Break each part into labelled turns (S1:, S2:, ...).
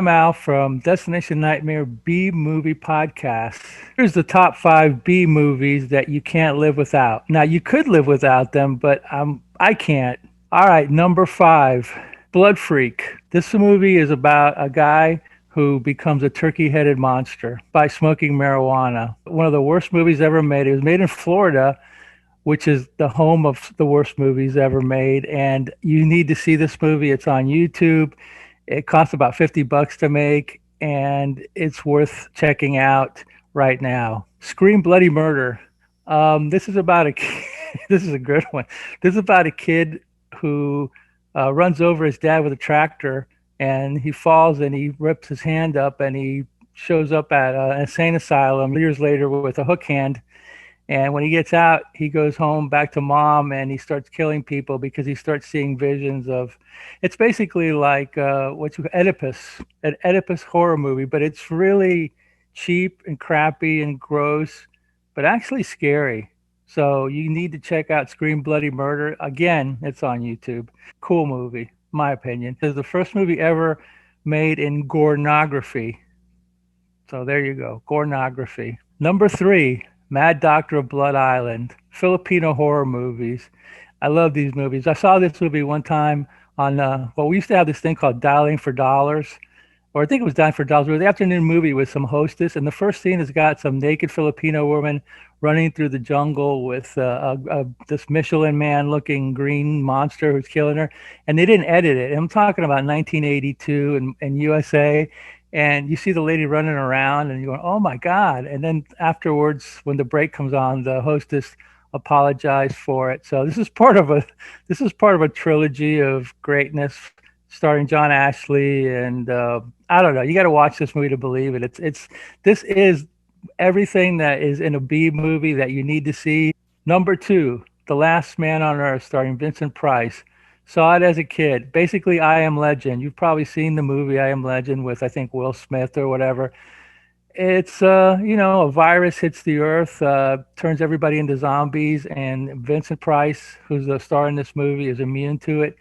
S1: I'm Al from Destination Nightmare B Movie Podcast. Here's the top five B movies that you can't live without. Now, you could live without them, but I can't. All right, number five, Blood Freak. This movie is about a guy who becomes a turkey-headed monster by smoking marijuana. One of the worst movies ever made. It was made in Florida, which is the home of the worst movies ever made. And you need to see this movie. It's on YouTube. It costs about $50 to make, and it's worth checking out right now. Scream Bloody Murder. This is about a this is a good one. This is about a kid who runs over his dad with a tractor, and he falls and he rips his hand up, and he shows up at an insane asylum years later with a hook hand. And when he gets out, he goes home back to mom and he starts killing people because he starts seeing visions of. It's basically like Oedipus, an Oedipus horror movie, but it's really cheap and crappy and gross, but actually scary. So you need to check out Scream Bloody Murder. Again, it's on YouTube. Cool movie, my opinion. It's the first movie ever made in gornography. So there you go, gornography. Number three, Mad Doctor of Blood Island, Filipino horror movies. I love these movies. I saw this movie one time on, well, we used to have this thing called Dialing for Dollars, or I think it was Dialing for Dollars. It was the afternoon movie with some hostess, and the first scene has got some naked Filipino woman running through the jungle with this Michelin man looking green monster who's killing her. And they didn't edit it. I'm talking about 1982 in USA, and you see the lady running around and you're going, oh my God. And then afterwards, when the break comes on, the hostess apologized for it. So this is part of a trilogy of greatness starring John Ashley. And I don't know, you got to watch this movie to believe it. This is everything that is in a B movie that you need to see. Number two, The Last Man on Earth, starring Vincent Price. Saw it as a kid. Basically, I Am Legend. You've probably seen the movie I Am Legend with, I think, Will Smith or whatever. It's a virus hits the earth, turns everybody into zombies, and Vincent Price, who's the star in this movie, is immune to it,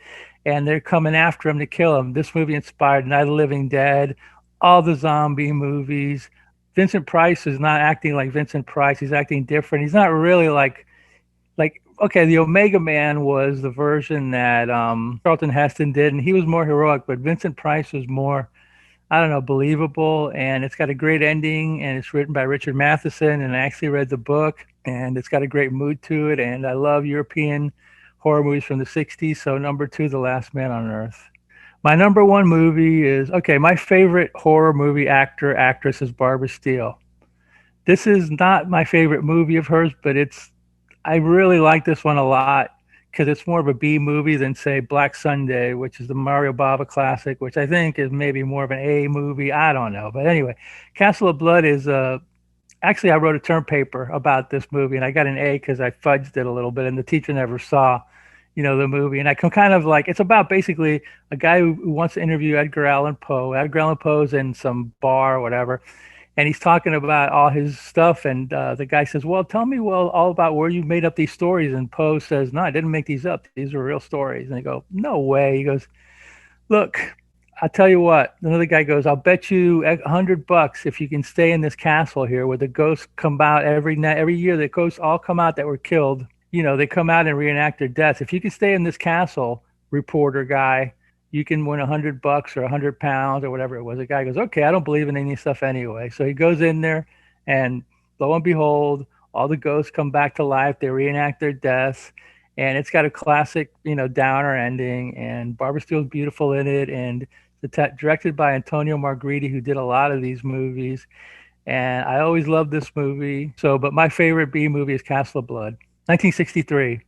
S1: and they're coming after him to kill him. This movie inspired Night of the Living Dead, all the zombie movies. Vincent Price is not acting like Vincent Price. He's acting different. He's not really like okay, the Omega Man was the version that Charlton Heston did, and he was more heroic, but Vincent Price was more, I don't know, believable, and it's got a great ending, and it's written by Richard Matheson, and I actually read the book, and it's got a great mood to it, and I love European horror movies from the 60s, so number two, The Last Man on Earth. My number one movie is, okay, my favorite horror movie actress is Barbara Steele. This is not my favorite movie of hers, but I really like this one a lot because it's more of a B movie than, say, Black Sunday, which is the Mario Bava classic, which I think is maybe more of an A movie. I don't know. But anyway, Castle of Blood is actually, I wrote a term paper about this movie and I got an A because I fudged it a little bit and the teacher never saw, the movie. And I can kind of like, it's about basically a guy who wants to interview Edgar Allan Poe. Edgar Allan Poe's in some bar or whatever, and he's talking about all his stuff. And the guy says, "Well, tell me, all about where you made up these stories." And Poe says, "No, I didn't make these up. These are real stories." And they go, "No way." He goes, "Look, I'll tell you what." Another guy goes, "I'll bet you $100 if you can stay in this castle here, where the ghosts come out every night, every year. The ghosts all come out that were killed. They come out and reenact their deaths. If you can stay in this castle, reporter guy, you can win $100 or £100 or whatever it was." The guy goes, "Okay, I don't believe in any stuff anyway." So he goes in there, and lo and behold, all the ghosts come back to life. They reenact their deaths, and it's got a classic, downer ending. And Barbara Steele's beautiful in it, and directed by Antonio Margheriti, who did a lot of these movies. And I always loved this movie. So, but my favorite B movie is Castle of Blood, 1963.